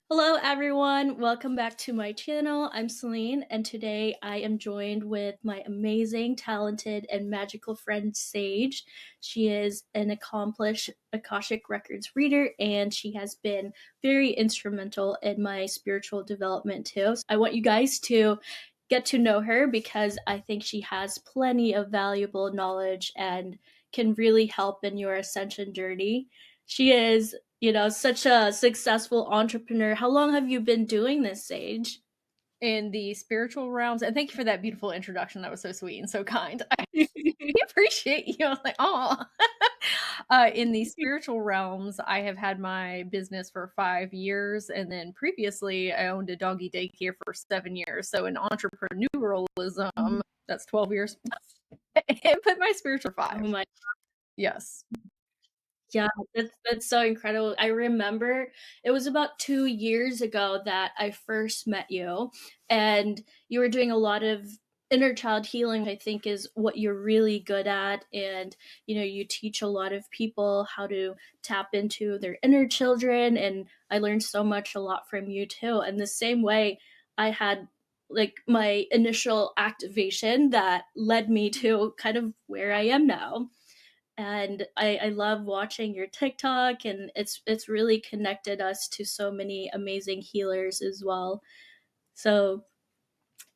Hello, everyone. Welcome back to my channel. I'm Celine, and today I am joined with my amazing, talented, and magical friend Sage. She is an accomplished Akashic Records reader, and she has been very instrumental in my spiritual development too. So I want you guys to get to know her because I think she has plenty of valuable knowledge and can really help in your ascension journey. She is such a successful entrepreneur. How long have you been doing this, Sage? In the spiritual realms. And thank you for that beautiful introduction. That was so sweet and so kind. I appreciate you. I was like, oh. In the spiritual realms, I have had my business for 5 years. And then previously, I owned a doggy daycare for 7 years. So in entrepreneurialism, that's 12 years. But my spiritual Oh 5. my, Yes. yeah, that's so incredible. I remember it was about 2 years ago that I first met you, and you were doing a lot of inner child healing. I think is what you're really good at, and you teach a lot of people how to tap into their inner children, and I learned so much a lot from you too. And the same way, I had like my initial activation that led me to kind of where I am now, and I love watching your TikTok, and it's really connected us to so many amazing healers as well. So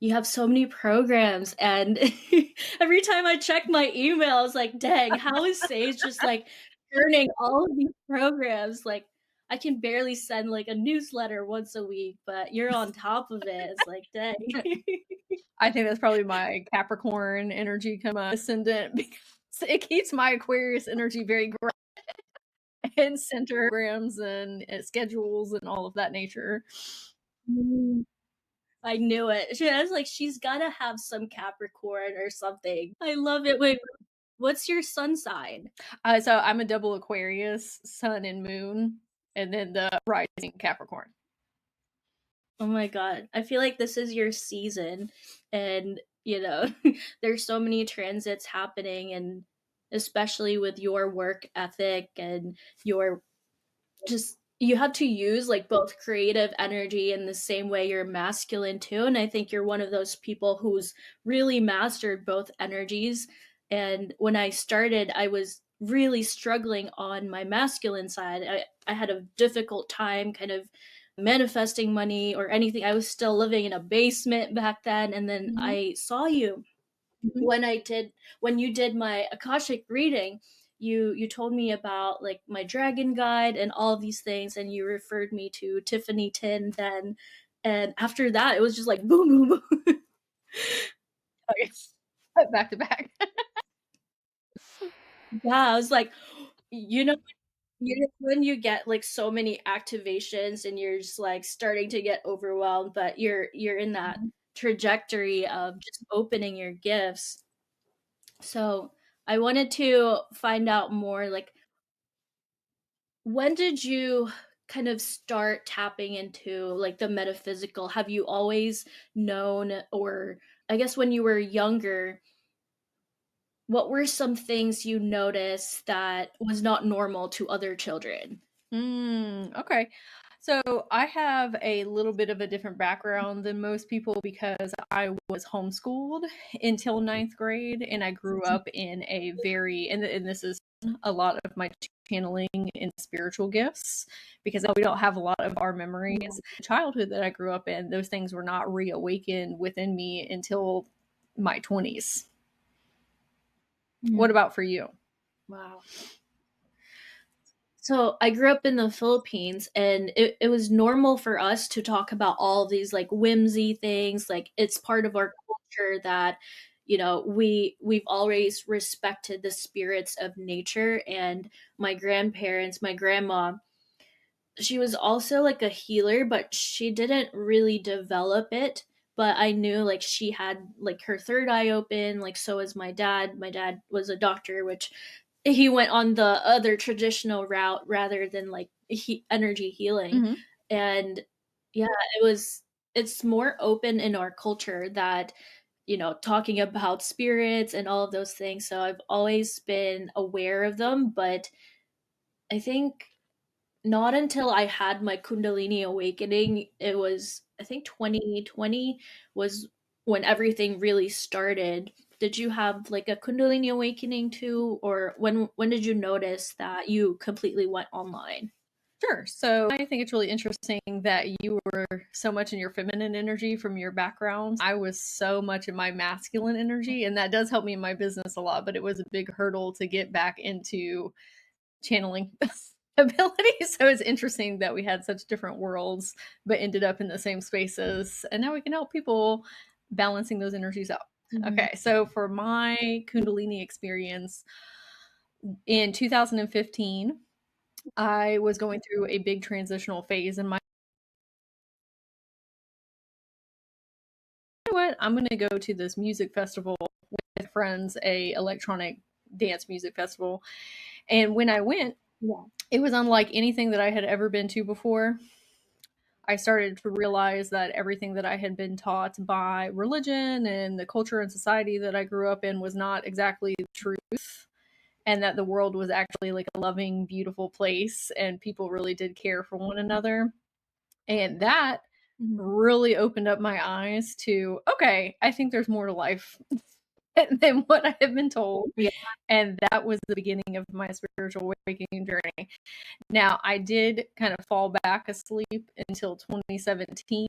you have so many programs, and every time I check my email, I was like, dang, how is Sage just like turning all of these programs? Like I can barely send like a newsletter once a week, but you're on top of it. It's like, dang. I think that's probably my Capricorn energy come ascendant because it keeps my Aquarius energy very and centergrams and schedules and all of that nature. I knew it. I was like, she's gotta have some Capricorn or something. I love it. Wait, what's your sun sign? So I'm a double Aquarius, Sun and Moon, and then the rising Capricorn. Oh my god. I feel like this is your season, and there's so many transits happening, and especially with your work ethic and your just you have to use like both creative energy in the same way you're masculine too, and I think you're one of those people who's really mastered both energies. And when I started, I was really struggling on my masculine side. I had a difficult time kind of manifesting money or anything. I was still living in a basement back then, and then Mhm. I saw you Mhm. when you did my Akashic reading. You told me about like my dragon guide and all of these things, and you referred me to Tiffany Tin then, and after that it was just like boom boom boom. Okay. Back to back. Yeah, I was like, you know when you get like so many activations and you're just like starting to get overwhelmed, but you're in that trajectory of just opening your gifts. So I wanted to find out more, like, when did you kind of start tapping into like the metaphysical? Have you always known, or I guess when you were younger, what were some things you noticed that was not normal to other children? Okay. So I have a little bit of a different background than most people because I was homeschooled until ninth grade, and I grew up in a very, and this is a lot of my channeling in spiritual gifts because we don't have a lot of our memories. Childhood that I grew up in, those things were not reawakened within me until my 20s. What Mm. about for you? Wow. So I grew up in the Philippines, and it was normal for us to talk about all these like whimsy things. Like it's part of our culture that, we've always respected the spirits of nature. And my grandparents, my grandma, she was also like a healer, but she didn't really develop it. But I knew like she had like her third eye open, like so was my dad. My dad was a doctor, which he went on the other traditional route rather than like energy healing. Hmm. And yeah, it's more open in our culture that talking about spirits and all of those things. So I've always been aware of them, but I think not until I had my Kundalini awakening, it was, I think 2020 was when everything really started. Did you have like a Kundalini awakening too, or when did you notice that you completely went online? Sure. So I think it's really interesting that you were so much in your feminine energy from your background. I was so much in my masculine energy, and that does help me in my business a lot, but it was a big hurdle to get back into channeling ability. So it's interesting that we had such different worlds, but ended up in the same spaces. And now we can help people balancing those energies out. Mhm. Okay. So for my Kundalini experience in 2015, I was going through a big transitional phase in my, you know what, I'm going to go to this music festival with friends, a electronic dance music festival. And when I went, Yeah. it was unlike anything that I had ever been to before. I started to realize that everything that I had been taught by religion and the culture and society that I grew up in was not exactly the truth, and that the world was actually like a loving, beautiful place, and people really did care for one another. And that Mhm. really opened up my eyes to, okay, I think there's more to life than what I have been told. Yeah. And that was the beginning of my spiritual awakening journey. Now, I did kind of fall back asleep until 2017.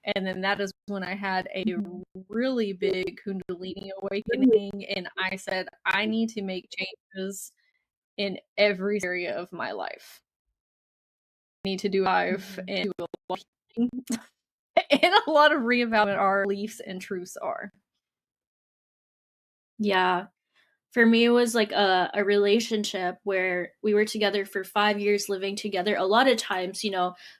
And then that is when I had a Mhm. really big Kundalini awakening. And I said, I need to make changes in every area of my life. I need to do life Mhm. and do a lot of and a lot of reevaluating our beliefs and truths are. Yeah. For me, it was like a relationship where we were together for 5 years living together. A lot of times,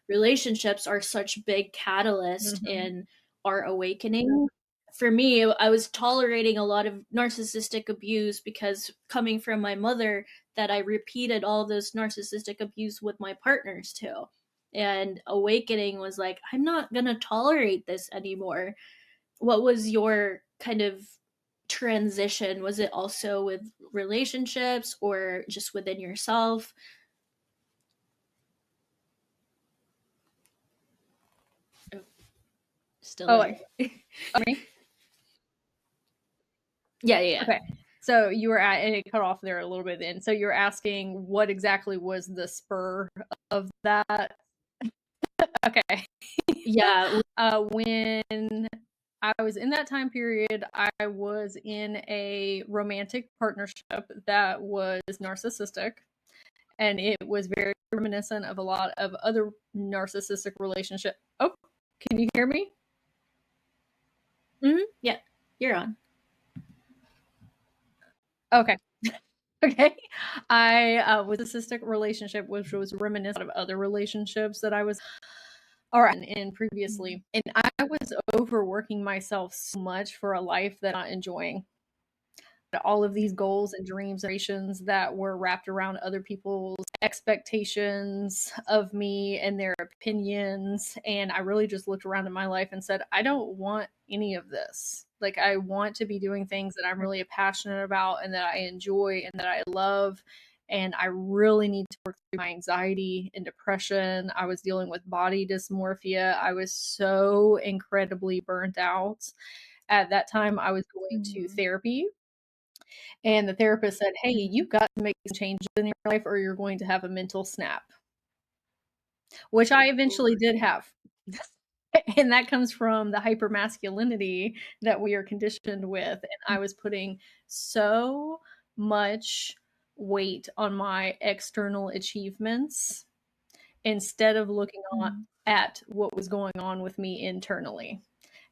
relationships are such big catalyst Mm-hmm. in our awakening. For me, I was tolerating a lot of narcissistic abuse because coming from my mother, that I repeated all those narcissistic abuse with my partners too. And awakening was like, I'm not going to tolerate this anymore. What was your kind of transition? Was it also with relationships or just within yourself? Oh, still Oh, there. me? Yeah, yeah, yeah. Okay. So you were at, and it cut off there a little bit then. So you're asking what exactly was the spur of that? Okay. Yeah. When I was in that time period, I was in a romantic partnership that was narcissistic, and it was very reminiscent of a lot of other narcissistic relationship. Oh, can you hear me? Yeah. You're on. Okay. Okay. I was a cystic relationship, which was reminiscent of other relationships that I was all right in Mhm. previously. And I was overworking myself so much for a life that I'm not enjoying. All of these goals and dreams and aspirations that were wrapped around other people's expectations of me and their opinions. And I really just looked around at my life and said, I don't want any of this. Like, I want to be doing things that I'm really passionate about and that I enjoy and that I love. And I really need to work through my anxiety and depression. I was dealing with body dysmorphia. I was so incredibly burnt out. At that time, I was going to Mhm. therapy, and the therapist said, hey, Mhm. you've got to make some changes in your life or you're going to have a mental snap, which I eventually did have. And that comes from the hyper masculinity that we are conditioned with. And I was putting so much weight on my external achievements instead of looking on Mhm. at what was going on with me internally.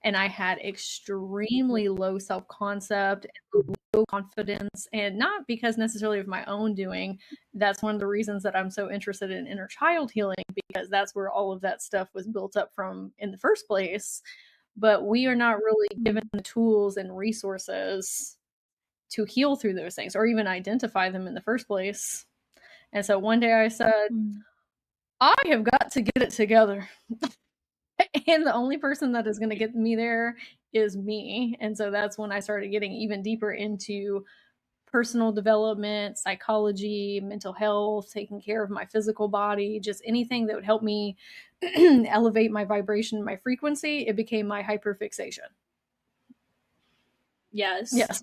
And I had extremely low self concept and low confidence, and not because necessarily of my own doing. That's one of the reasons that I'm so interested in inner child healing, because that's where all of that stuff was built up from in the first place. But we are not really given Mhm. the tools and resources to heal through those things or even identify them in the first place. And so one day I said, Mhm. I have got to get it together. And the only person that is going to get me there is me. And so that's when I started getting even deeper into personal development, psychology, mental health, taking care of my physical body, just anything that would help me elevate my vibration, my frequency, it became my hyperfixation. Yes. Yes.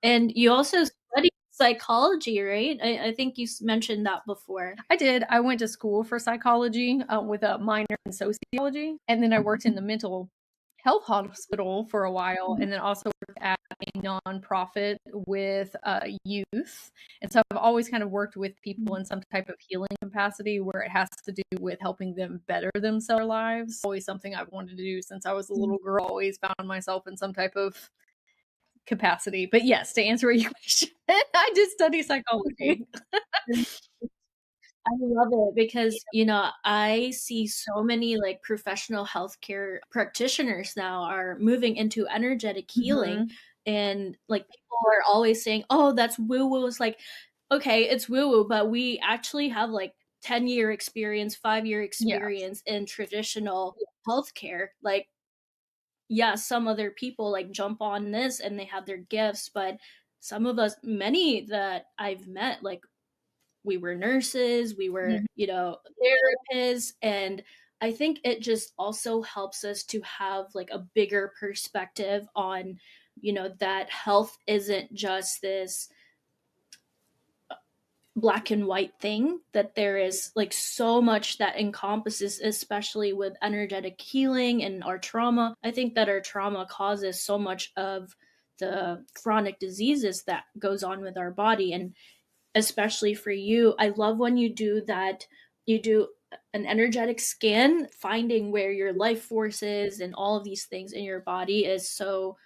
And you also studied psychology, right? I think you mentioned that before. I did. I went to school for psychology with a minor in sociology, and then I worked in the mental health hospital for a while, and then also worked at a nonprofit with youth. And so I've always kind of worked with people in some type of healing capacity where it has to do with helping them better themselves lives. Always something I've wanted to do since I was a little girl. Always found myself in some type of capacity. But yes, to answer your question, I did study psychology. I love it because, I see so many like professional healthcare practitioners now are moving into energetic healing. Mm-hmm. And like people are always saying, oh, that's woo woo. It's like, okay, it's woo woo, but we actually have like 10-year experience, 5-year Yes. experience in traditional healthcare. Like, yeah, some other people like jump on this and they have their gifts, but some of us, many that I've met, like we were nurses, we were, Mm-hmm. therapists. And I think it just also helps us to have like a bigger perspective on, that health isn't just this black and white thing, that there is like so much that encompasses, especially with energetic healing and our trauma. I think that our trauma causes so much of the chronic diseases that goes on with our body. And especially for you, I love when you do that. You do an energetic scan, finding where your life force is and all of these things in your body is so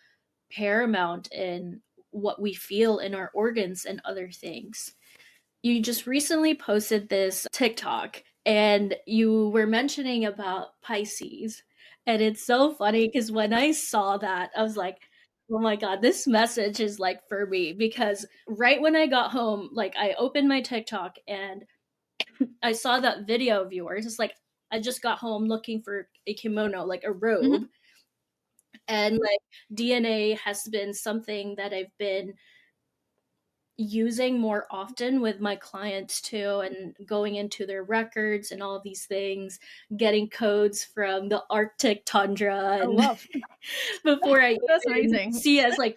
paramount in what we feel in our organs and other things. You just recently posted this TikTok and you were mentioning about Pisces. And it's so funny because when I saw that, I was like, oh my God, this message is like for me. Because right when I got home, like I opened my TikTok and I saw that video of yours. It's like I just got home looking for a kimono, like a Mm-hmm. robe. And like DNA has been something that I've been using more often with my clients too, and going into their records and all of these things, getting codes from the Arctic tundra Oh, and love. before I That's even amazing. see it, it's like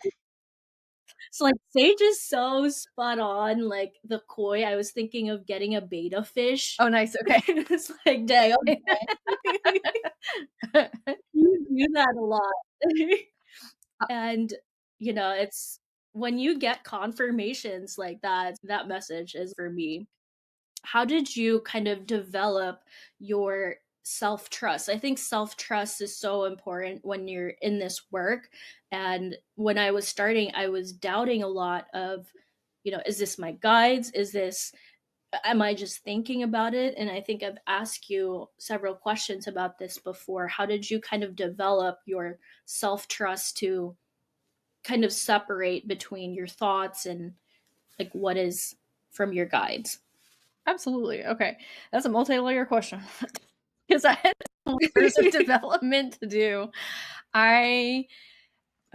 Sage is so spot on. Like the koi, I was thinking of getting a beta fish. Oh, nice. Okay. It's like dang, okay. You do that a lot. And it's when you get confirmations like that message is for me. How did you kind of develop your self trust? I think self trust is so important when you're in this work. And when I was starting, I was doubting a lot of, is this my guides? Am I just thinking about it? And I think I've asked you several questions about this before. How did you kind of develop your self trust to kind of separate between your thoughts and like what is from your guides? Absolutely. Okay. That's a multi-layer question because I had years of development to do. I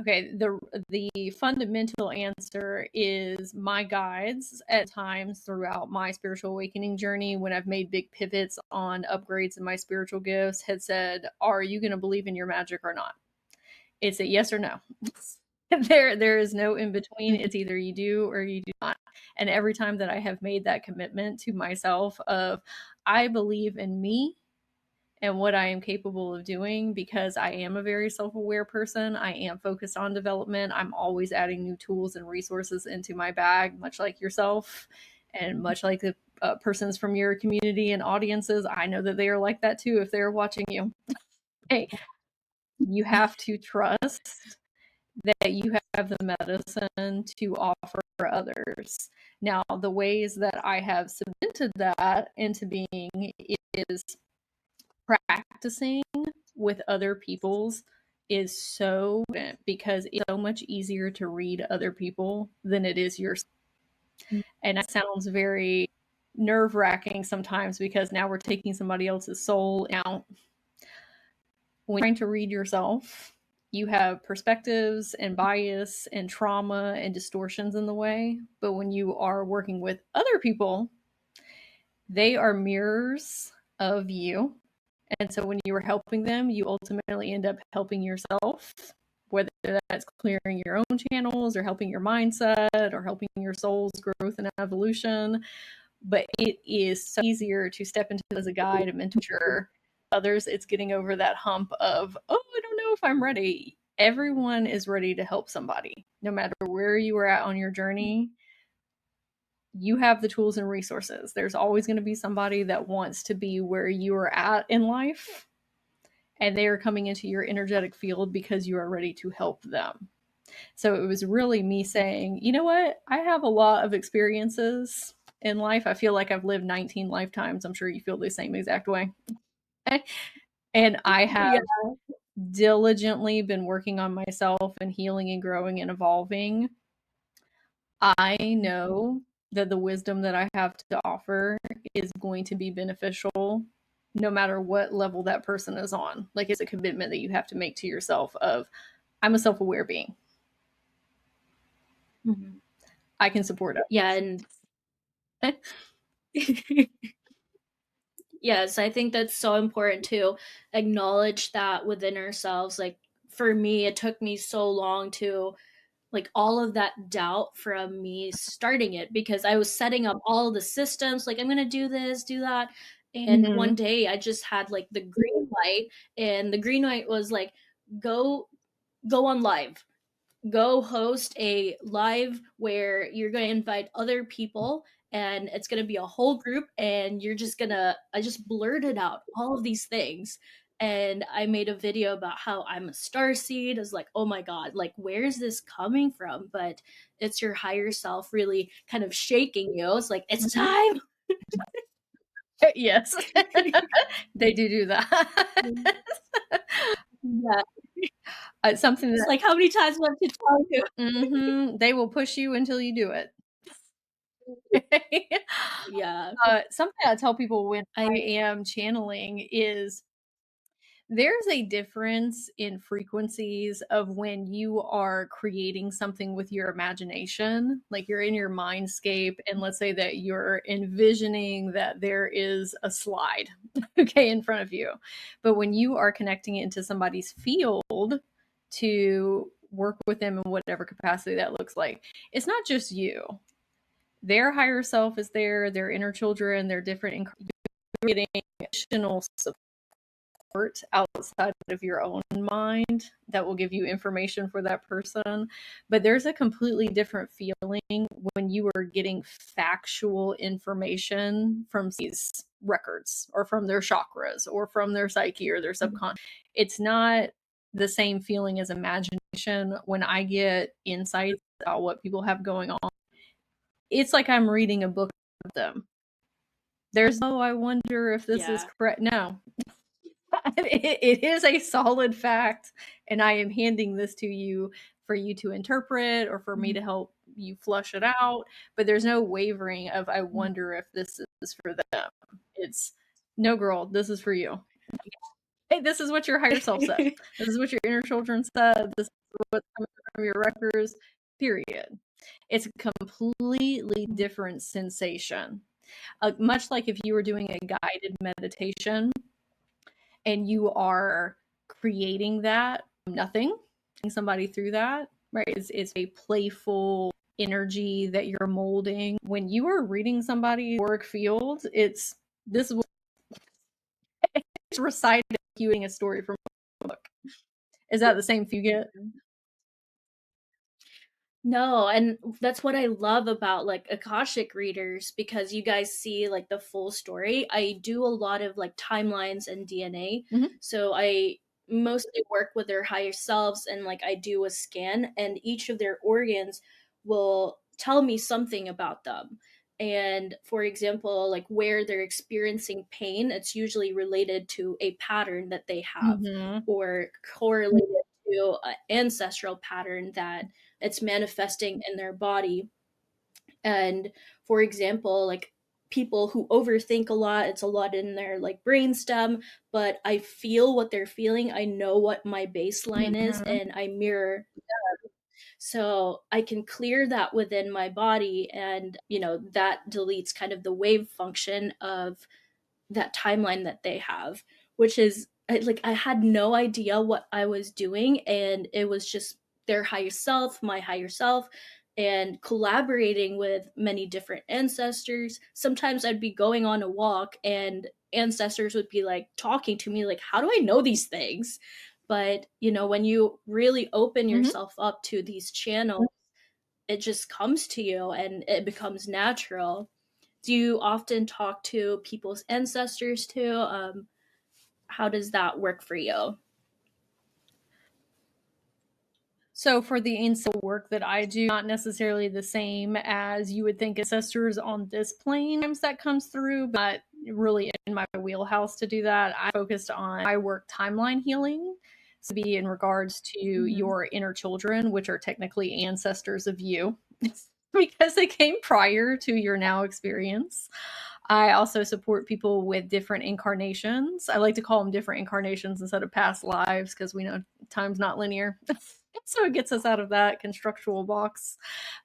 okay, the fundamental answer is my guides at times throughout my spiritual awakening journey when I've made big pivots on upgrades in my spiritual gifts had said, "Are you going to believe in your magic or not?" It's a yes or no. There is no in between. It's either you do or you do not. And every time that I have made that commitment to myself of I believe in me and what I am capable of doing because I am a very self-aware person. I am focused on development. I'm always adding new tools and resources into my bag, much like yourself and much like the persons from your community and audiences. I know that they are like that too if they're watching you. Hey, you have to trust that you have the medicine to offer others. Now, the ways that I have cemented that into being is practicing with other people's is so because it's so much easier to read other people than it is yourself. And that sounds very nerve wracking sometimes because now we're taking somebody else's soul out. When you're trying to read yourself, You have perspectives and bias and trauma and distortions in the way. But when you are working with other people, they are mirrors of you. And so when you are helping them, you ultimately end up helping yourself, whether that's clearing your own channels or helping your mindset or helping your soul's growth and evolution. But it is so easier to step into as a guide, a mentor. Others, it's getting over that hump of, oh, I don't know if I'm ready. Everyone is ready to help somebody, no matter where you are at on your journey. You have the tools and resources. There's always going to be somebody that wants to be where you are at in life, and they are coming into your energetic field because you are ready to help them. So it was really me saying, you know what? I have a lot of experiences in life. I feel like I've lived 19 lifetimes. I'm sure you feel the same exact way. And I have Yeah. diligently been working on myself and healing and growing and evolving. I know that the wisdom that I have to offer is going to be beneficial no matter what level that person is on. Like, it's a commitment that you have to make to yourself of, I'm a self-aware being. Mhm. I can support Yeah, and it. yes, I think that's so important to acknowledge that within ourselves. Like for me, it took me so long to like all of that doubt from me starting it because I was setting up all the systems like I'm going to do this, do that. And one Mm-hmm. day I just had like the green light and the green light was like go go on live, go host a live where you're going to invite other people and it's going to be a whole group and you're just going to I just blurted out all of these things and I made a video about how I'm a star seed. I was like, oh my god, like where's this coming from? But it's your higher self really kind of shaking you. It's like it's Mm-hmm. time. Yes, they do that. Yeah, It's something it's that like how many times do I have to tell you? they will push you until you do it. Yeah, Something I tell people when I I am channeling is there's a difference in frequencies of when you are creating something with your imagination, like you're in your mindscape, and let's say that you're envisioning that there is a slide, okay, in front of you. But when you are connecting it into somebody's field to work with them in whatever capacity that looks like, it's not just you. Their higher self is there, their inner children, their different getting additional support outside of your own mind that will give you information for that person. But there's a completely different feeling when you are getting factual information from these records or from their chakras or from their psyche or their subconscious. It's not the same feeling as imagination. When I get insights about what people have going on, it's like I'm reading a book of them. There's no, I wonder if this is yeah. correct. No, it is a solid fact, and I am handing this to you for you to interpret or for me to help you flush it out. But there's no wavering of, I wonder if this is for them. It's, no, girl, this is for you. Hey, this is what your higher self said. This is what your inner children said. This is what's coming from your records, period. It's a completely different sensation. Much like if you were doing a guided meditation and you are creating that from nothing, somebody through that, right? It's a playful energy that you're molding. When you are reading somebody's work field, this is what it's recited, you a story from a book. Is that the same you get? No, and that's what I love about like Akashic readers because you guys see like the full story. I do a lot of like timelines and DNA. Mm-hmm. So I mostly work with their higher selves and like I do a scan and each of their organs will tell me something about them. And for example, like where they're experiencing pain, it's usually related to a pattern that they have Mm-hmm. or correlated to an ancestral pattern that it's manifesting in their body. And for example, like people who overthink a lot. It's a lot in their like brainstem, but I feel what they're feeling. I know what my baseline is, Mhm. and I mirror, so I can clear that within my body, and that deletes kind of the wave function of that timeline that they have, which is like I had no idea what I was doing, and it was just their higher self, my higher self, and collaborating with many different ancestors. Sometimes I'd be going on a walk and ancestors would be like talking to me like, how do I know these things? But when you really open Mhm. yourself up to these channels, it just comes to you and it becomes natural. Do you often talk to people's ancestors too? How does that work for you? So for the ancestral work that I do, not necessarily the same as you would think ancestors on this plane that comes through, but really in my wheelhouse to do that. I focused on my work timeline healing. So be in regards to Mm-hmm. your inner children, which are technically ancestors of you because they came prior to your now experience. I also support people with different incarnations. I like to call them different incarnations instead of past lives because we know time's not linear. So it gets us out of that constructual box.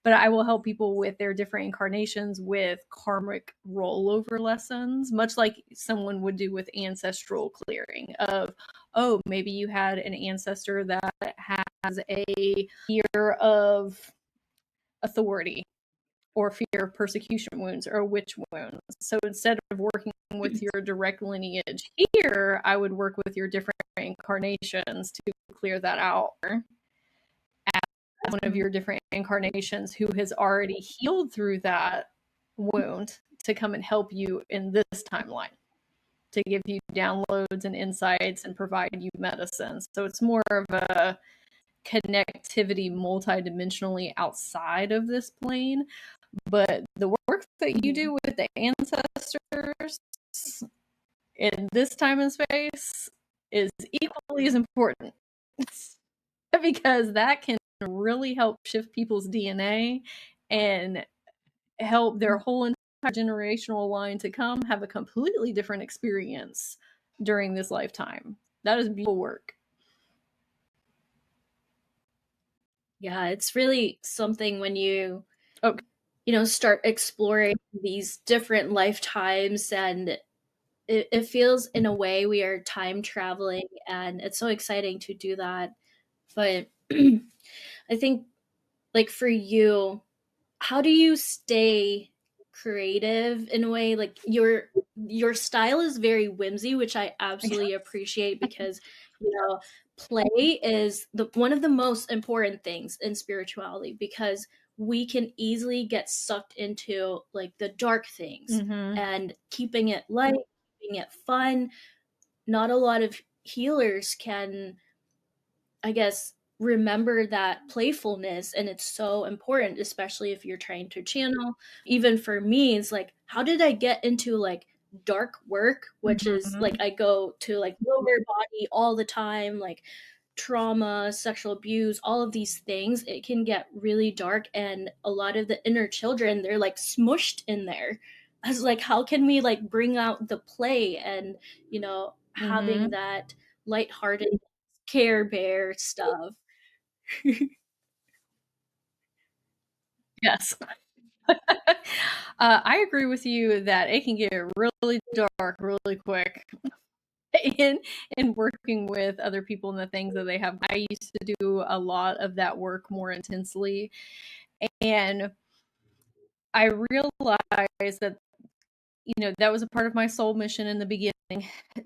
But I will help people with their different incarnations with karmic rollover lessons, much like someone would do with ancestral clearing of, oh, maybe you had an ancestor that has a fear of authority or fear of persecution wounds or witch wounds. So instead of working with your direct lineage here, I would work with your different incarnations to clear that out as one of your different incarnations who has already healed through that wound to come and help you in this timeline, to give you downloads and insights and provide you medicine. So it's more of a connectivity multidimensionally outside of this plane. But the work that you Mm-hmm. do with the ancestors in this time and space is equally as important because that can really help shift people's DNA and help their whole entire generational line to come have a completely different experience during this lifetime. That is beautiful work. Yeah, it's really something when you Okay. start exploring these different lifetimes, and it feels in a way we are time traveling, and it's so exciting to do that. But I think, like, for you, how do you stay creative in a way? Like, your style is very whimsy, which I absolutely appreciate, because play is the one of the most important things in spirituality, because we can easily get sucked into like the dark things, Mm-hmm. and keeping it light, keeping it fun. Not a lot of healers can, I guess, remember that playfulness, and it's so important, especially if you're trying to channel. Even for me, it's like, how did I get into like dark work, which is Mm-hmm. like I go to like lower body all the time, like trauma, sexual abuse, all of these things. It can get really dark, and a lot of the inner children, they're like smushed in there. I was like, how can we like bring out the play, and Mm-hmm. having that lighthearted Care Bear stuff. Yes. I agree with you that it can get really dark really quick in in working with other people and the things that they have. I used to do a lot of that work more intensely, and I realized that that was a part of my soul mission in the beginning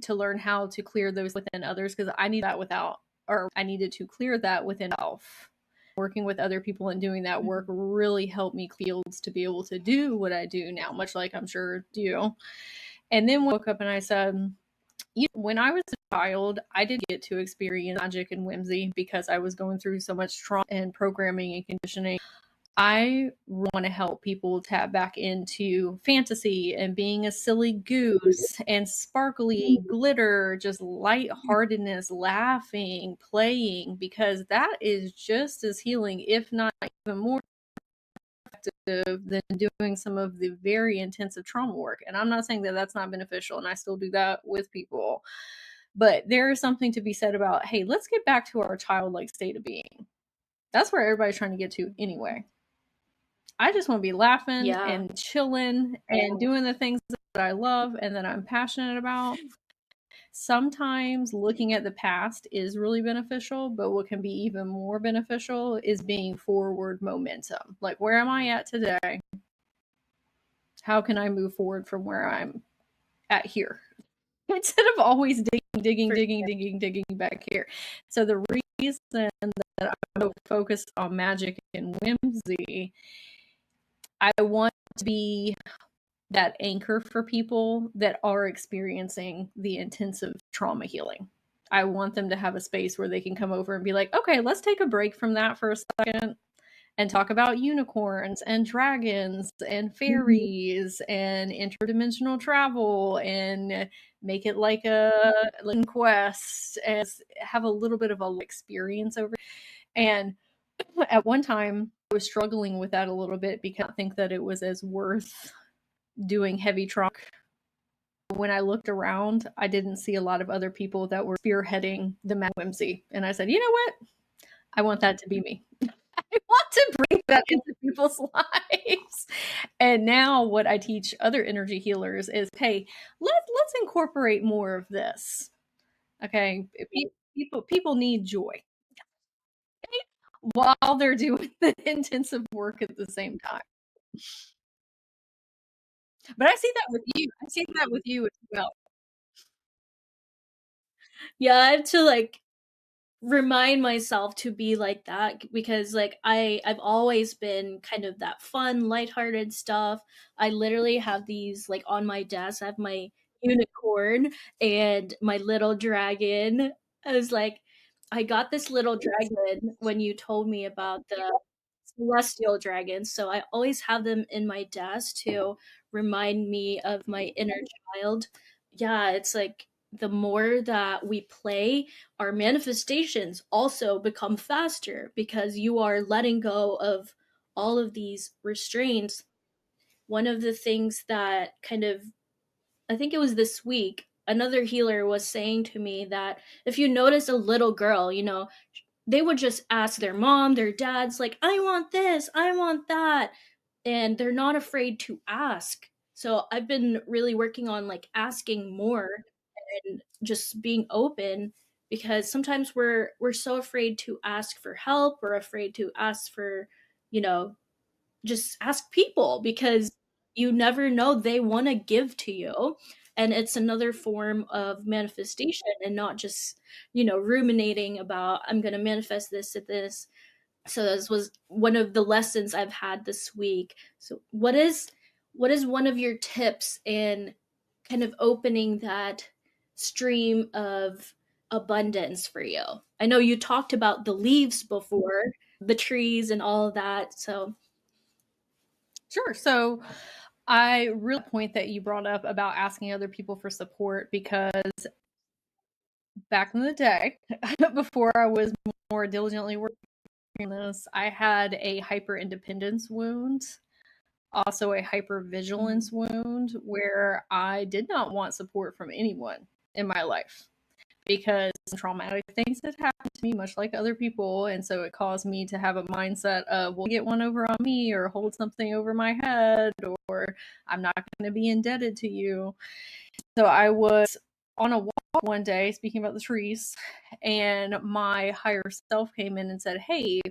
to learn how to clear those within others because I need that without or I needed to clear that within self. Working with other people and doing that work really helped me fields to be able to do what I do now, much like I'm sure you. And then woke up and I said, when I was a child, I did get to experience magic and whimsy because I was going through so much trauma and programming and conditioning. I want to help people tap back into fantasy and being a silly goose and sparkly glitter, just lightheartedness, laughing, playing, because that is just as healing, if not even more effective than doing some of the very intensive trauma work. And I'm not saying that that's not beneficial, and I still do that with people. But there is something to be said about, hey, let's get back to our childlike state of being. That's where everybody's trying to get to anyway. I just want to be laughing Yeah, and chilling and doing the things that I love and that I'm passionate about. Sometimes looking at the past is really beneficial, but what can be even more beneficial is being forward momentum. Like, where am I at today? How can I move forward from where I'm at here? Instead of always for digging back here. So the reason that I'm so focused on magic and whimsy, I want to be that anchor for people that are experiencing the intensive trauma healing. I want them to have a space where they can come over and be like, okay, let's take a break from that for a second and talk about unicorns and dragons and Mhm. fairies and interdimensional travel and make it like a like quest and have a little bit of a experience over. And at one time, I was struggling with that a little bit because I think that it was as worth doing heavy trauma. When I looked around, I didn't see a lot of other people that were spearheading the Mad Whimsy. And I said, you know what? I want that to be me. I want to bring that into people's lives. And now what I teach other energy healers is, hey, let's incorporate more of this. Okay. People need joy while they're doing the intensive work at the same time. But I see that with you. I see that with you as well. yeah, I have to like remind myself to be like that because like I've always been kind of that fun, lighthearted stuff. I literally have these like on my desk. I have my unicorn and my little dragon. I was like, I got this little dragon when you told me about the celestial dragons. So I always have them in my desk to remind me of my inner child. Yeah, it's like the more that we play, our manifestations also become faster because you are letting go of all of these restraints. One of the things that kind of, I think it was this week, another healer was saying to me that if you notice a little girl, they would just ask their mom, their dads, like, I want this, I want that. And they're not afraid to ask. So I've been really working on like asking more and just being open because sometimes we're so afraid to ask for help or afraid to ask for, you know, just ask people because you never know they want to give to you, and it's another form of manifestation and not just ruminating about I'm going to manifest this at this. So this was one of the lessons I've had this week. So what is one of your tips in kind of opening that stream of abundance for you? I know you talked about the leaves before, the trees and all of that. So Sure. So I really point that you brought up about asking other people for support because back in the day, before I was more diligently working on this, I had a hyper independence wound, also a hyper mhm. vigilance wound where I did not want support from anyone in my life because traumatic things had happened to me, much like other people. And so it caused me to have a mindset of, well, get one over on me or hold something over my head or I'm not going to be indebted to you. So I was on a walk one day, speaking about the trees, and my higher self came in and said, hey,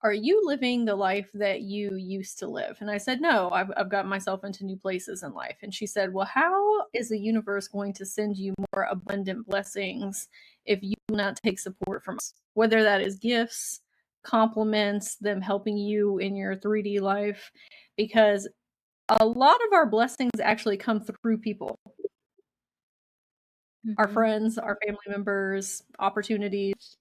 are you living the life that you used to live? And I said, no, I've gotten myself into new places in life. And she said, well, how is the universe going to send you more abundant blessings if you will not take support from us? Whether that is gifts, compliments, them helping you in your 3D life, because a lot of our blessings actually come through people, our Mhm. friends, our family members, opportunities.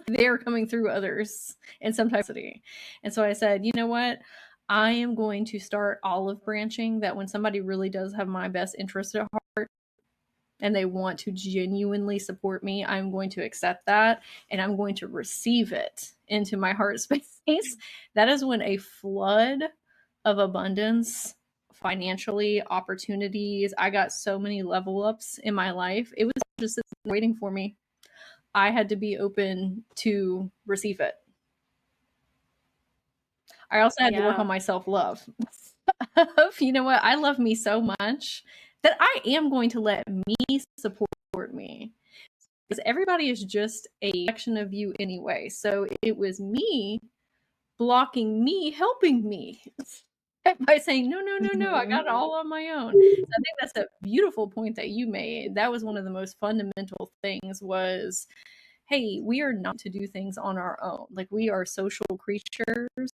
They are coming through others in some type of city. And so I said, you know what? I am going to start olive branching that when somebody really does have my best interest at heart, and they want to genuinely support me, I'm going to accept that and I'm going to receive it into my heart space. That is when a flood of abundance, financially, opportunities, I got so many level ups in my life. It was just waiting for me. I had to be open to receive it. I also had to work on Yeah. my self love. You know what? I love me so much that I am going to let me support me, because everybody is just a reflection of you anyway. So it was me blocking me helping me by saying, no, no, no, no, I got Mhm. it all on my own. So I think that's a beautiful point that you made. That was one of the most fundamental things was, hey, we are not to do things on our own. Like, we are social creatures.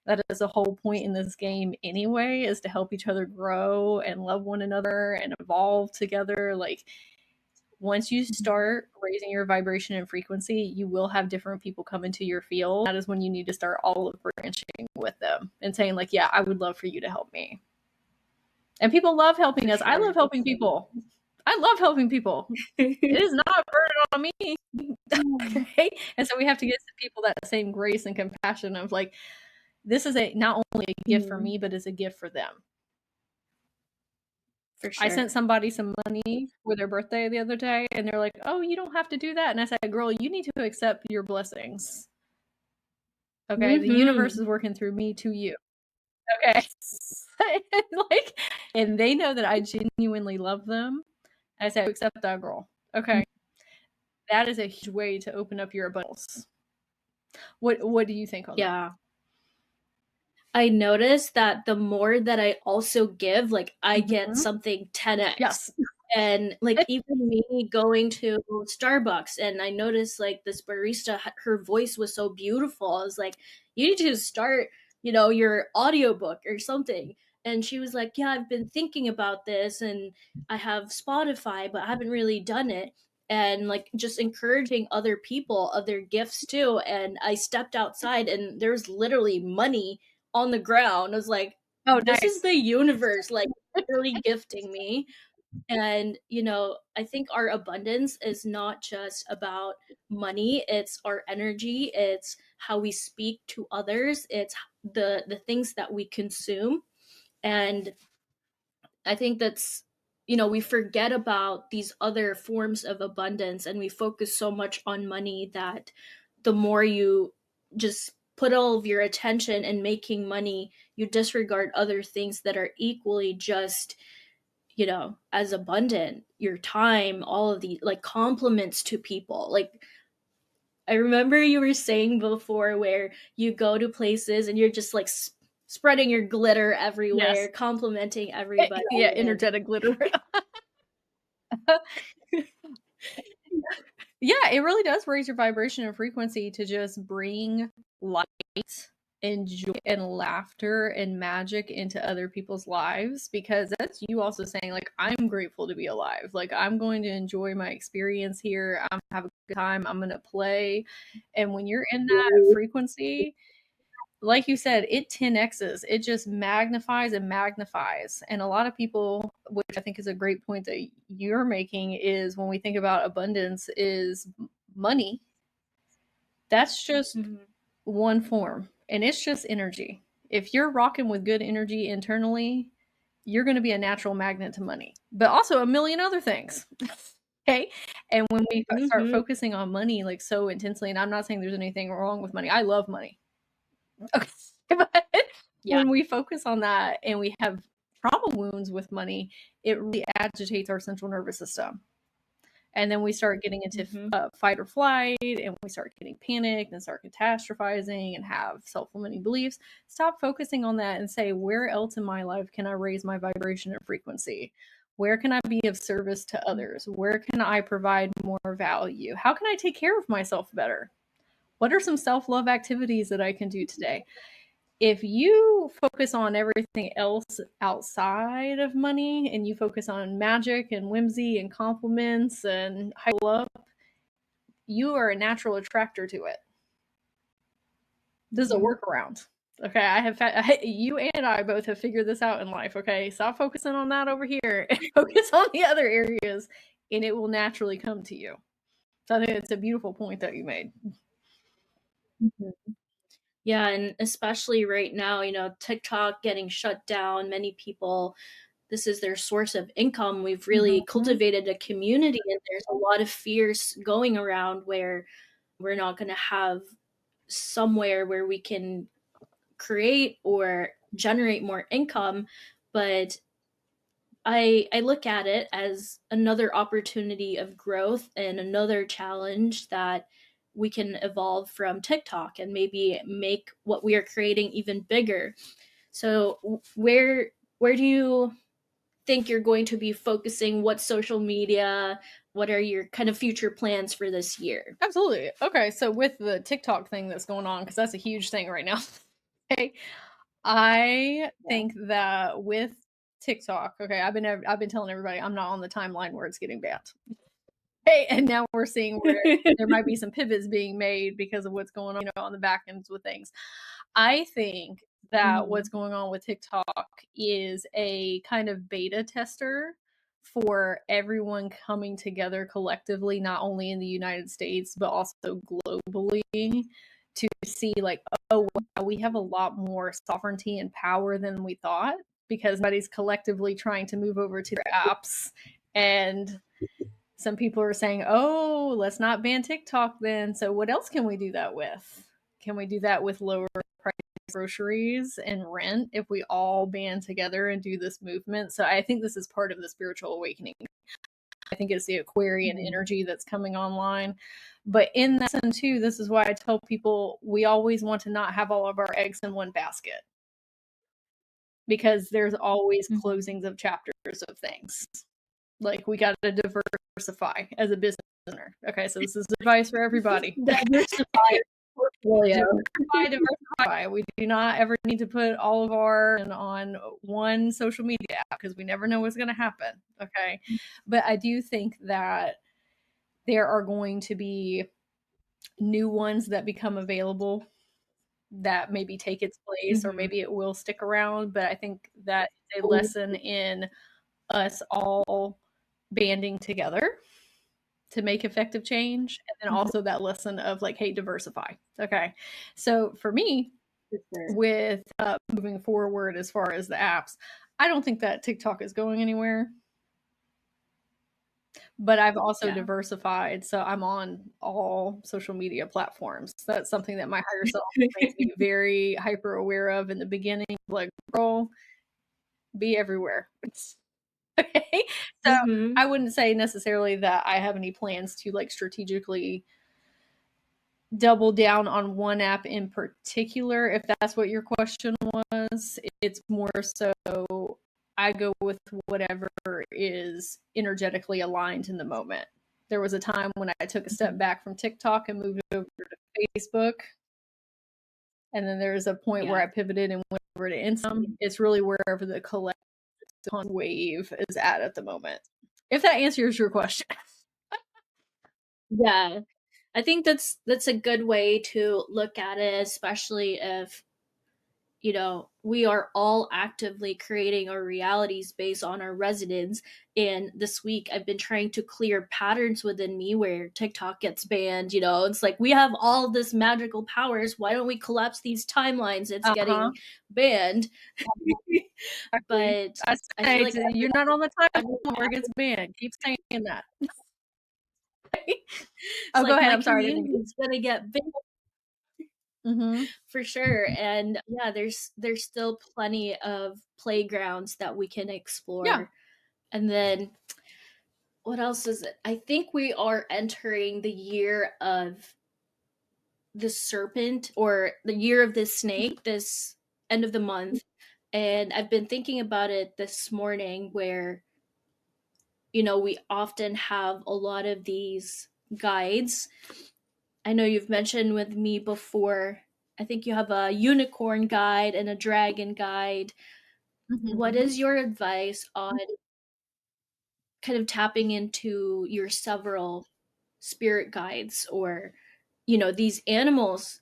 That is the whole point in this game anyway, is to help each other grow and love one another and evolve together. Like, once you start raising your vibration and frequency, you will have different people come into your field. That is when you need to start all of branching with them and saying, like, yeah, I would love for you to help me. And people love helping For us. I love sure. helping people. I love helping people. It is not a burden on me. Okay. And so we have to get to people that same grace and compassion of, like, this is a not only a gift for Mhm. me, but it's a gift for them. For I sent sure. somebody some money for their birthday the other day, and they're like, "Oh, you don't have to do that." And I said, "Girl, you need to accept your blessings. Okay, the universe is Mhm. working through me to you. Okay." And, like, and they know that I genuinely love them. I said, "Accept that, girl." Okay, that is a huge way to open up your abundance. What do you think on that? Yeah. I noticed that the more that I also give, like, I get Mhm. something 10x. Yes. And, like, even me going to Starbucks, and I noticed, like, this barista, her voice was so beautiful. I was like, "You need to start, your audiobook or something." And she was like, "Yeah, I've been thinking about this, and I have Spotify, but I haven't really done it." And, like, just encouraging other people, other gifts too. And I stepped outside, and there was literally money on the ground. I was like, Oh, this is nice. the universe, like, really gifting me. And, I think our abundance is not just about money, it's our energy, it's how we speak to others, it's the things that we consume. And I think we forget about these other forms of abundance, and we focus so much on money that the more you just put all of your attention in making money, you disregard other things that are equally just, as abundant. Your time, all of the, like, compliments to people. Like, I remember you were saying before where you go to places and you're just like spreading your glitter everywhere, Yes. complimenting everybody. Yeah, And energetic glitter. Yeah, it really does raise your vibration and frequency to just bring light and joy and laughter and magic into other people's lives, because that's you also saying, like, I'm grateful to be alive. Like, I'm going to enjoy my experience here. I'm have a good time. I'm going to play. And when you're in that frequency, like you said, it 10x's. It just magnifies and magnifies. And a lot of people, which I think is a great point that you're making, is when we think about abundance is money. That's just Mhm. one form, and it's just energy. If you're rocking with good energy internally, you're going to be a natural magnet to money, but also a million other things. Okay. And when we start Mhm. focusing on money like so intensely, and I'm not saying there's anything wrong with money, I love money. Okay. But Yeah. when we focus on that and we have trauma wounds with money, it really agitates our central nervous system. And then we start getting into Mhm. fight or flight, and we start getting panicked and start catastrophizing and have self-limiting beliefs. Stop focusing on that and say, where else in my life can I raise my vibration and frequency? Where can I be of service to others? Where can I provide more value? How can I take care of myself better? What are some self-love activities that I can do today? If you focus on everything else outside of money and you focus on magic and whimsy and compliments and high love, you are a natural attractor to it. This is a Mhm. workaround. Okay, you and I both have figured this out in life. Okay, stop focusing on that over here and focus on the other areas, and it will naturally come to you. So I think it's a beautiful point that you made. Mhm. Yeah, and especially right now, TikTok getting shut down, many people, this is their source of income. We've really Mm-hmm. cultivated a community, and there's a lot of fears going around where we're not going to have somewhere where we can create or generate more income. But I look at it as another opportunity of growth and another challenge that we can evolve from TikTok and maybe make what we are creating even bigger. So where do you think you're going to be focusing? What social media? What are your kind of future plans for this year? Absolutely. Okay, so with the TikTok thing that's going on, because that's a huge thing right now. Okay, I Yeah. think that with TikTok, okay, I've been telling everybody I'm not on the timeline where it's getting banned. Hey, and now we're seeing where there might be some pivots being made because of what's going on, on the back ends with things. I think that Mhm. what's going on with TikTok is a kind of beta tester for everyone coming together collectively, not only in the United States, but also globally to see, like, oh, wow, we have a lot more sovereignty and power than we thought because everybody's collectively trying to move over to their apps. And some people are saying, oh, let's not ban TikTok then. So, what else can we do that with? Can we do that with lower price groceries and rent if we all band together and do this movement? So, I think this is part of the spiritual awakening. I think it's the Aquarian Mhm. energy that's coming online. But in that sense, too, this is why I tell people we always want to not have all of our eggs in one basket because there's always Mhm. closings of chapters of things. Like we got to diversify as a business owner. Okay, so this is advice for everybody. Diversify your portfolio. Diversify. We do not ever need to put all of our on one social media app because we never know what's going to happen. Okay, but I do think that there are going to be new ones that become available that maybe take its place or Mhm. maybe it will stick around. But I think that is a Oh, lesson in us all banding together to make effective change. And then mhm, also that lesson of like, hey, diversify. Okay. So for me, for sure. with moving forward as far as the apps, I don't think that TikTok is going anywhere, but I've also Yeah. diversified. So I'm on all social media platforms. That's something that my higher self made me very hyper aware of in the beginning. Like, girl, be everywhere. Okay. So Mhm. I wouldn't say necessarily that I have any plans to like strategically double down on one app in particular, if that's what your question was. It's more so I go with whatever is energetically aligned in the moment. There was a time when I took a step Mhm. back from TikTok and moved over to Facebook. And then there's a point where Yeah. I pivoted and went over to Instagram. It's really wherever the collective wave is at the moment. If that answers your question. Yeah. I think that's a good way to look at it, especially if we are all actively creating our realities based on our residents. And this week, I've been trying to clear patterns within me where TikTok gets banned. It's like we have all this magical powers. Why don't we collapse these timelines? It's Uh huh. getting banned. Exactly. But I I feel say like you're not on the everyone timeline where it gets active, banned. Keep saying that. it's Oh, go like ahead. my I'm sorry. I didn't mean community is gonna get banned to. Mm-hmm. for sure. And yeah, there's still plenty of playgrounds that we can Yeah. explore. And then what else is it? I think we are entering the year of the serpent, or the year of the snake, this end of the month. And I've been thinking about it this morning where, we often have a lot of these guides. I know you've mentioned with me before, I think you have a unicorn guide and a dragon guide. What Mm-hmm. is your advice on kind of tapping into your several spirit guides, or these animals?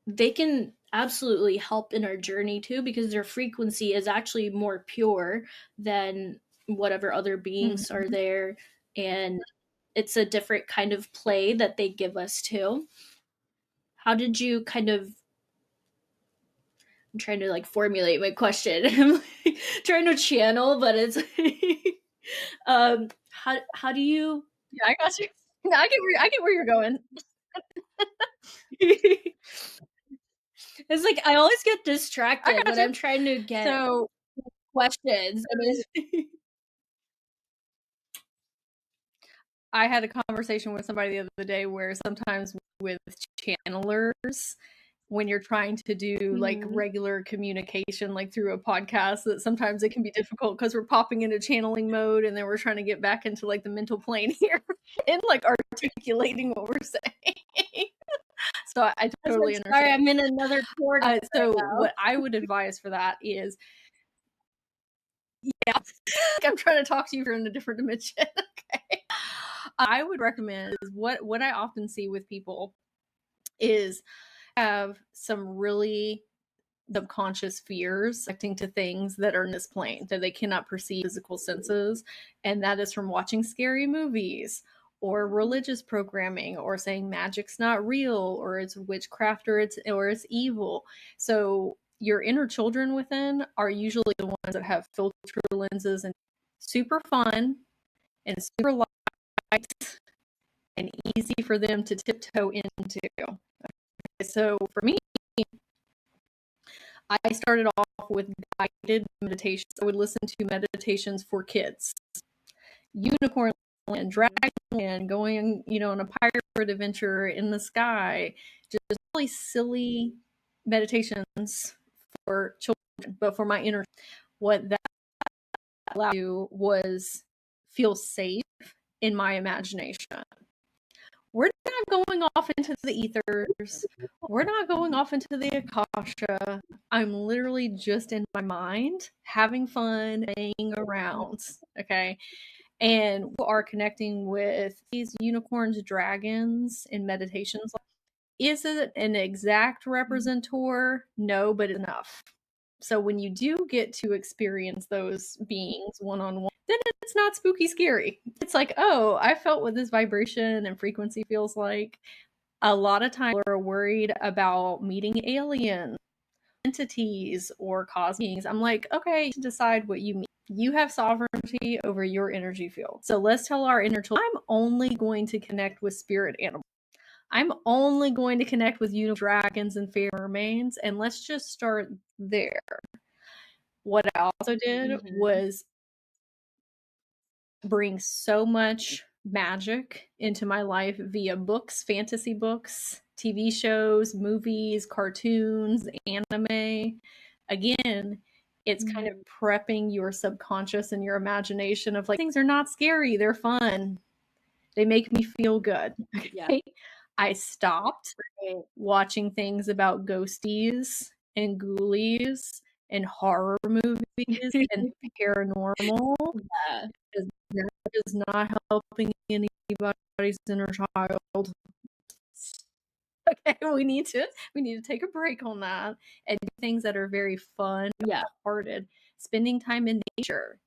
They can absolutely help in our journey too, because their frequency is actually more pure than whatever other beings Mhm. are there. And it's a different kind of play that they give us too. How did you kind of, I'm trying to like formulate my question. I'm like, trying to channel, but it's how do you Yeah, I got you. No, I get where you're going. it's like I always get I distracted got when you. I'm trying to get So questions. I mean, I had a conversation with somebody the other day where sometimes with channelers, when you're trying to do like Mhm. regular communication, like through a podcast, that sometimes it can be difficult because we're popping into channeling mode and then we're trying to get back into like the mental plane here and like articulating what we're saying. So I I was totally like, sorry, understand. I'm in another portal right So now. what I would advise for that is, yeah, I'm trying to talk to you from a different dimension. Okay. I would recommend is what I often see with people is have some really subconscious fears connecting to things that are in this plane that they cannot perceive physical senses, and that is from watching scary movies or religious programming or saying magic's not real or it's witchcraft or it's evil. So your inner children within are usually the ones that have filter lenses and super fun and super light and easy for them to tiptoe into. So for me, I started off with guided meditations. I would listen to meditations for kids, unicorn and dragon and going, on a pirate adventure in the sky, just really silly meditations for children. But for my inner, what that allowed you was feel safe in my imagination. We're not going off into the ethers. We're not going off into the Akasha. I'm literally just in my mind, having fun, playing around. Okay. And we are connecting with these unicorns, dragons in meditations. Is it an exact representor? No, but enough. So when you do get to experience those beings one on one, then it's not spooky scary. It's like, oh, I felt what this vibration and frequency feels like. A lot of times we're worried about meeting aliens, entities, or cosmic beings. I'm like, okay, decide what you mean. You have sovereignty over your energy field. So let's tell our inner child, I'm only going to connect with spirit animals. I'm only going to connect with dragons and fairy mermaids, and let's just start there. What I also did Mhm. was bring so much magic into my life via books, fantasy books, TV shows, movies, cartoons, anime. Again, it's kind of Mhm. prepping your subconscious and your imagination of like things are not scary, they're fun. They make me feel good. Yeah. Okay. I stopped Right. watching things about ghosties and ghoulies and horror movies and paranormal Yeah. because that is not helping anybody's inner child. Okay, we need to take a break on that and do things that are very fun, Yeah. hearted. Spending time in nature.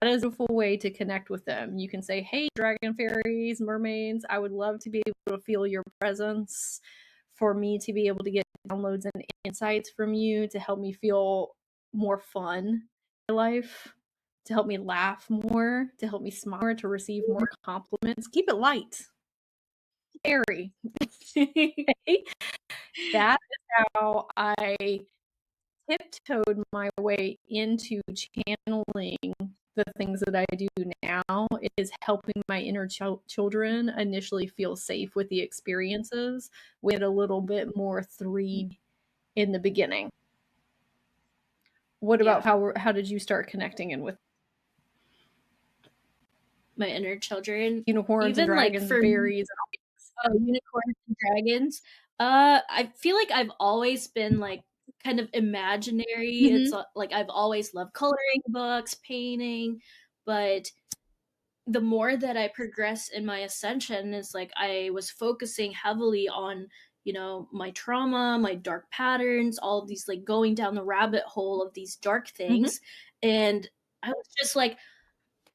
That is a beautiful way to connect with them. You can say, "Hey, dragon fairies, mermaids, I would love to be able to feel your presence, for me to be able to get downloads and insights from you to help me feel more fun in my life, to help me laugh more, to help me smile more, to receive more compliments. Keep it light, airy." That is how I tiptoed my way into channeling the things that I do now is helping my inner children initially feel safe with the experiences with a little bit more three in the beginning. What about Yeah. how did you start connecting in with My inner children. unicorns and Even like dragons and for me, fairies? unicorns and dragons. I feel like I've always been like kind of imaginary. It's Mm-hmm. like I've always loved coloring books, painting, but the more that I progress in my ascension is like I was focusing heavily on my trauma, my dark patterns, all of these, like, going down the rabbit hole of these dark Mhm. things. And I was just like,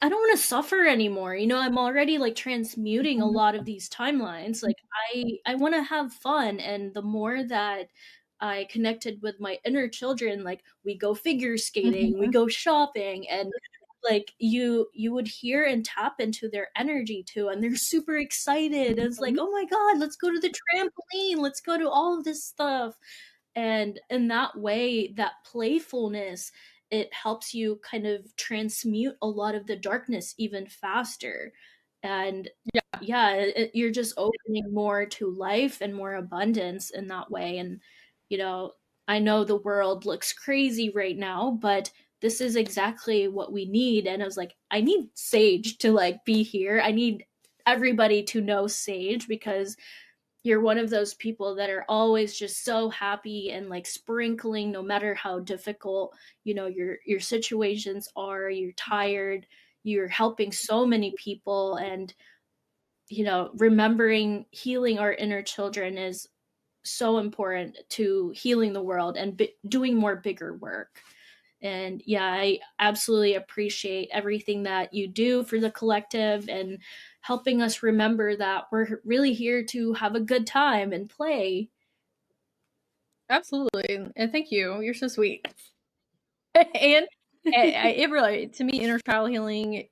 I don't want to suffer anymore. I'm already like transmuting a Mhm. lot of these timelines. Like I want to have fun, and the more that I connected with my inner children, like we go figure skating, we Mhm. go shopping, and like you would hear and tap into their energy too, and they're super excited. It's like, Mhm. "Oh my god, let's go to the trampoline. Let's go to all of this stuff." And in that way, that playfulness, it helps you kind of transmute a lot of the darkness even faster. And Yeah, yeah, you're just opening more to life and more abundance in that way. And you know I know the world looks crazy right now, but this is exactly what we need. And I was like, I need Sage to like be here. I need everybody to know Sage, because you're one of those people that are always just so happy and like sprinkling, no matter how difficult your situations are. You're tired, you're helping so many people. And remembering healing our inner children is so important to healing the world and doing more bigger work. And yeah, I absolutely appreciate everything that you do for the collective, and helping us remember that we're really here to have a good time and play. absolutely. And thank you. You're so sweet. And it really, to me, inner child healing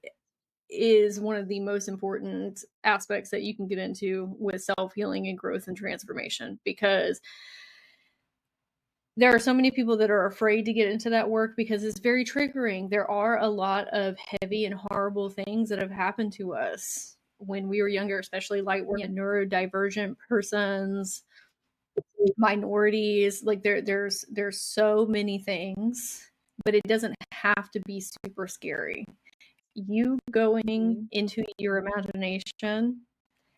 is one of the most important aspects that you can get into with self healing and growth and transformation, because there are so many people that are afraid to get into that work because it's very triggering. There are a lot of heavy and horrible things that have happened to us when we were younger, especially light work Yeah. and neurodivergent persons, minorities. Like there's so many things, but it doesn't have to be super scary. You going Mhm. into your imagination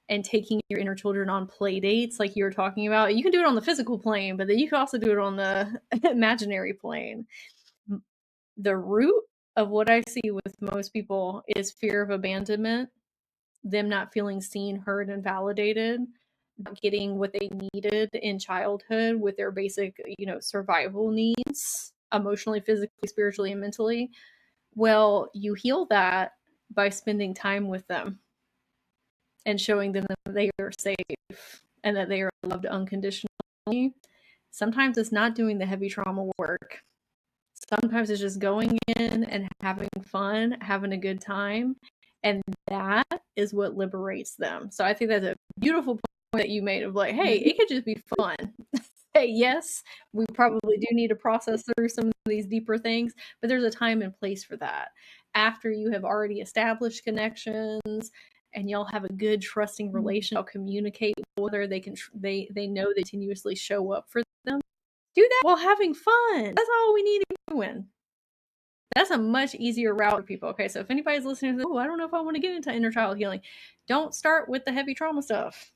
and taking your inner children on play dates like you were talking about, you can do it on the physical plane, but then you can also do it on the imaginary plane. The root of what I see with most people is fear of abandonment, them not feeling seen, heard, and validated, not getting what they needed in childhood with their basic, survival needs, emotionally, physically, spiritually, and mentally. Well, you heal that by spending time with them and showing them that they are safe and that they are loved unconditionally. Sometimes it's not doing the heavy trauma work. Sometimes it's just going in and having fun, having a good time. And that is what liberates them. So I think that's a beautiful point that you made of like, hey, Mhm. it could just be fun. Hey, yes, we probably do need to process through some of these deeper things, but there's a time and place for that. After you have already established connections and y'all have a good trusting Mhm. relationship, communicate with her, they know they continuously show up for them. Do that while having fun. That's all we need to be doing. That's a much easier route for people. Okay, so if anybody's listening to, oh, I don't know if I want to get into inner child healing, don't start with the heavy trauma stuff.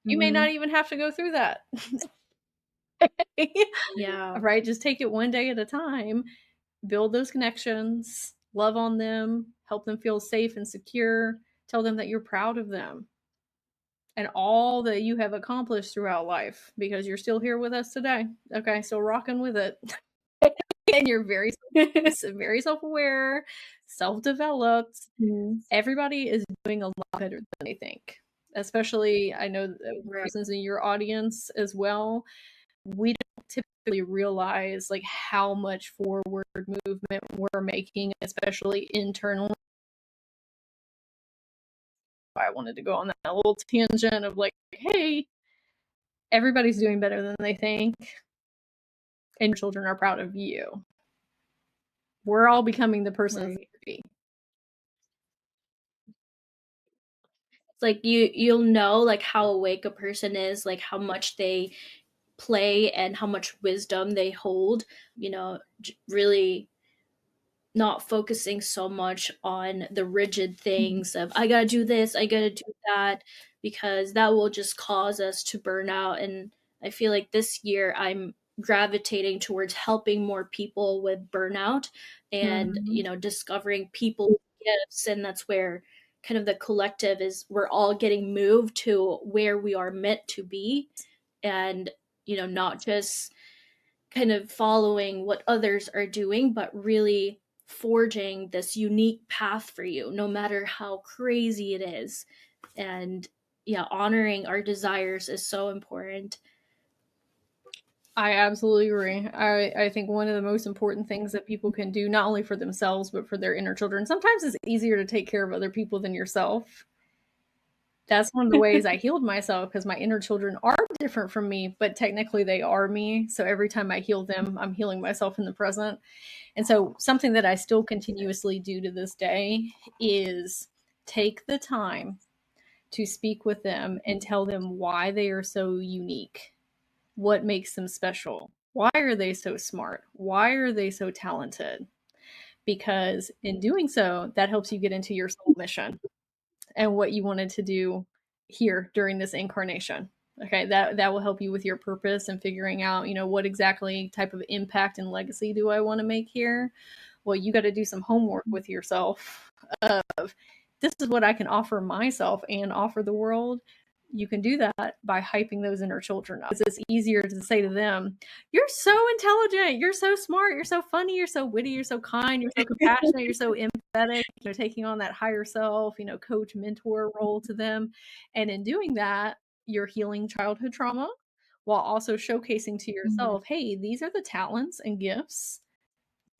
You may not Mhm. even have to go through that. Yeah. Right? Just take it one day at a time, build those connections, love on them, help them feel safe and secure, tell them that you're proud of them and all that you have accomplished throughout life because you're still here with us today. Okay, so rocking with it. And you're very self-aware, self-developed. Mhm. Everybody is doing a lot better than they think. Especially, I know Right. persons in your audience as well. We don't typically realize like how much forward movement we're making, especially internally. I wanted to go on that little tangent of like, hey, everybody's doing better than they think, and your children are proud of you. We're all becoming the persons Right. that be. It's like you'll know like how awake a person is, like how much they play and how much wisdom they hold. Really not focusing so much on the rigid things of I gotta do this, I gotta do that, because that will just cause us to burn out. And I feel like this year I'm gravitating towards helping more people with burnout, and Mm-hmm. discovering people's gifts. And that's where kind of the collective is we're all getting moved to where we are meant to be, and not just kind of following what others are doing, but really forging this unique path for you, no matter how crazy it is. And yeah, honoring our desires is so important. I absolutely agree. I think one of the most important things that people can do, not only for themselves, but for their inner children, sometimes it's easier to take care of other people than yourself. That's one of the ways I healed myself because my inner children are different from me, but technically they are me. So every time I heal them, I'm healing myself in the present. And so something that I still continuously do to this day is take the time to speak with them and tell them why they are so unique, what makes them special, why are they so smart, why are they so talented, because in doing so that helps you get into your soul mission and what you wanted to do here during this incarnation. Okay, that will help you with your purpose and figuring out, what exactly type of impact and legacy do I want to make here. Well, you got to do some homework with yourself of this is what I can offer myself and offer the world. You can do that by hyping those inner children up. It's easier to say to them, "You're so intelligent, you're so smart, you're so funny, you're so witty, you're so kind, you're so compassionate, you're so empathetic." Taking on that higher self, coach, mentor role to them, and in doing that, you're healing childhood trauma while also showcasing to Mhm. yourself, "Hey, these are the talents and gifts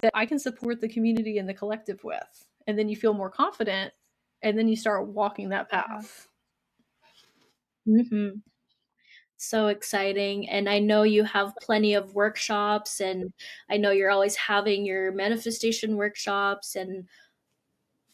that I can support the community and the collective with." And then you feel more confident and then you start walking that Yeah. path. Hmm. So exciting. And I know you have plenty of workshops, and I know you're always having your manifestation workshops and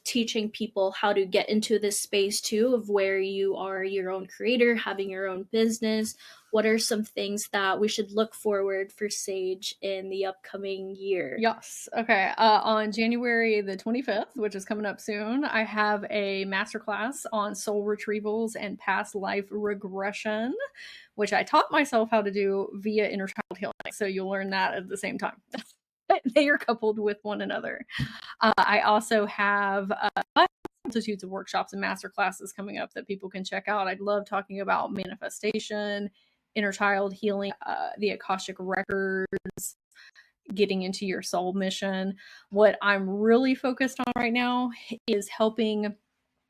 teaching people how to get into this space too, of where you are your own creator, having your own business. What are some things that we should look forward for Sage in the upcoming year? Yes. Okay. On January the 25th, which is coming up soon, I have a masterclass on soul retrievals and past life regression, which I taught myself how to do via inner child healing. So you'll learn that at the same time. They are coupled with one another. I also have multitudes of workshops and master classes coming up that people can check out. I'd love talking about manifestation, inner child healing, the Akashic records, getting into your soul mission. What I'm really focused on right now is helping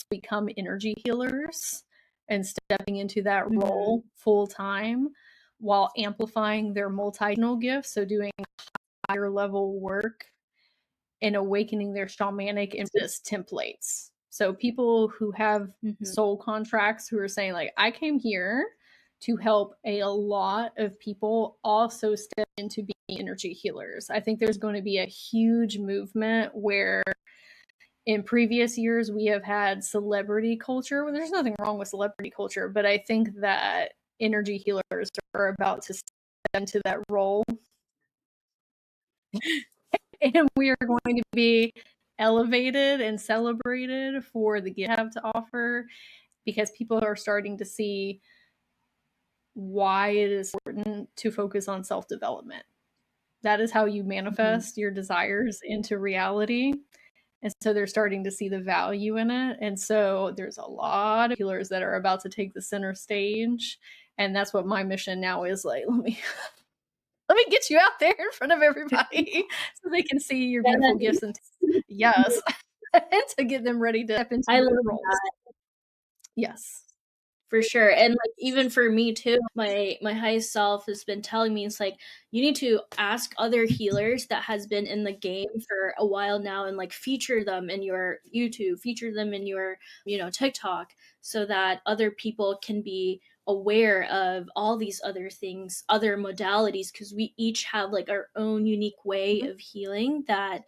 become energy healers and stepping into that Mm-hmm. role full time while amplifying their multi-dimensional gifts. So doing higher level work and awakening their shamanic and just templates. So people who have Mm-hmm. soul contracts who are saying like, I came here to help a lot of people also step into being energy healers. I think there's going to be a huge movement where in previous years we have had celebrity culture. Well, there's nothing wrong with celebrity culture, but I think that energy healers are about to step into that role and we are going to be elevated and celebrated for the gift have to offer because people are starting to see why it is important to focus on self development. That is how you Mm-hmm. manifest your desires into reality. And so they're starting to see the value in it. And so there's a lot of healers that are about to take the center stage. And that's what my mission now is like. Let me get you out there in front of everybody so they can see your beautiful gifts and yes, and to get them ready to step into I love their roles. that. Yes. For sure. And like even for me too, my highest self has been telling me, it's like you need to ask other healers that has been in the game for a while now, and like feature them in your YouTube, feature them in your, TikTok, so that other people can be aware of all these other things, other modalities, because we each have like our own unique way Mhm. of healing that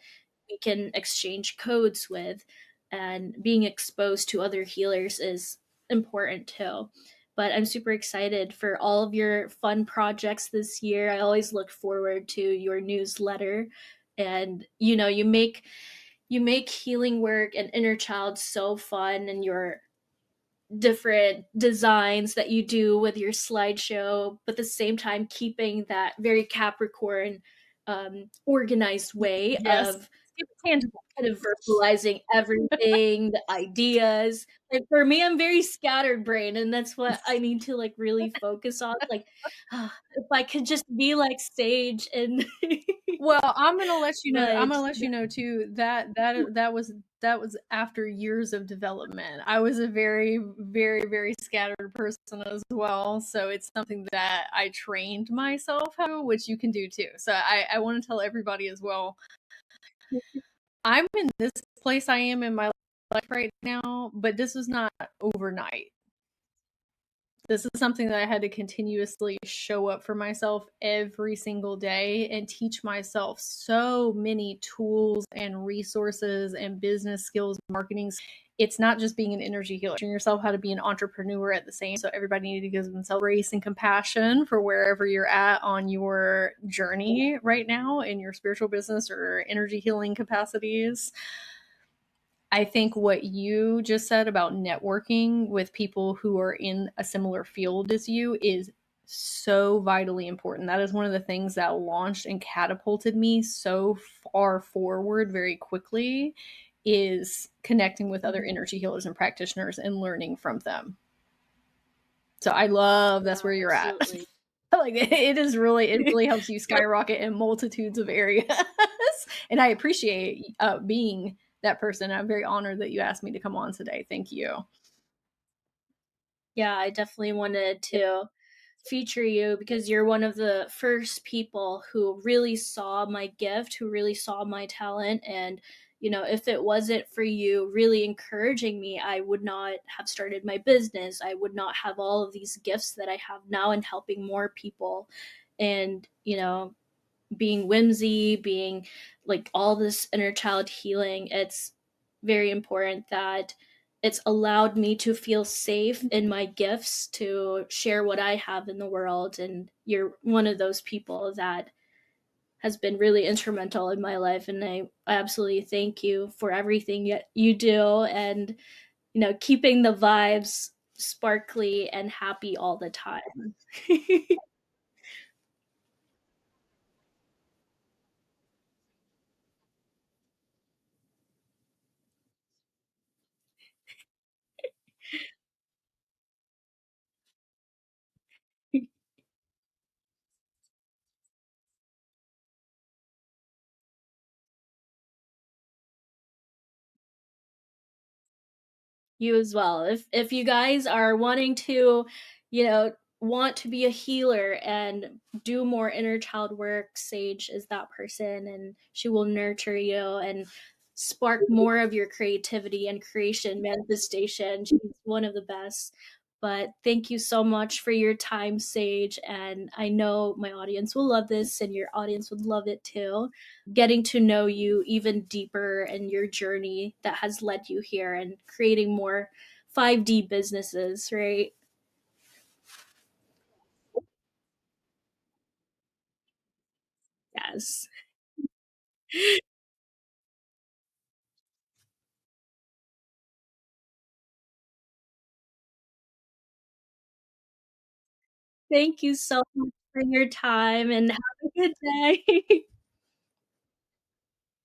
we can exchange codes with, and being exposed to other healers is important too. But I'm super excited for all of your fun projects this year. I always look forward to your newsletter, and you make healing work and inner child so fun, and your different designs that you do with your slideshow, but at the same time keeping that very Capricorn organized way Yes. of tangible. kind of verbalizing everything, the ideas. Like for me, I'm very scattered brain, and that's what I need to like really focus on. Like, if I could just be like Sage and Well, I'm gonna let you know. I'm but gonna let you know too that that was after years of development. I was a very, very, very scattered person as well, so it's something that I trained myself how to, which you can do too. So I want to tell everybody as well. I'm in this place I am in my life right now, but this was not overnight. This is something that I had to continuously show up for myself every single day and teach myself so many tools and resources and business skills, marketing. It's not just being an energy healer, teaching yourself how to be an entrepreneur at the same. So everybody needs to give themselves grace and compassion for wherever you're at on your journey right now in your spiritual business or energy healing capacities. I think what you just said about networking with people who are in a similar field as you is so vitally important. That is one of the things that launched and catapulted me so far forward very quickly is connecting with other energy healers and practitioners and learning from them. So I love that's yeah, where you're at. absolutely. Like it really helps you skyrocket in multitudes of areas. And I appreciate being that person. I'm very honored that you asked me to come on today. Thank you. Yeah, I definitely wanted to feature you because you're one of the first people who really saw my gift, who really saw my talent. And, you know, if it wasn't for you really encouraging me, I would not have started my business. I would not have all of these gifts that I have now and helping more people. And, you know, being whimsy, being like all this inner child healing, it's very important that it's allowed me to feel safe in my gifts to share what I have in the world. And you're one of those people that has been really instrumental in my life. And I absolutely thank you for everything you do and, you know, keeping the vibes sparkly and happy all the time. You as well. If you guys are wanting to, you know, want to be a healer and do more inner child work, Sage is that person, and she will nurture you and spark more of your creativity and creation manifestation. She's one of the best. But thank you so much for your time, Sage, and I know my audience will love this and your audience would love it too, getting to know you even deeper and your journey that has led you here and creating more 5D businesses, right? Yes. Thank you so much for your time and have a good day.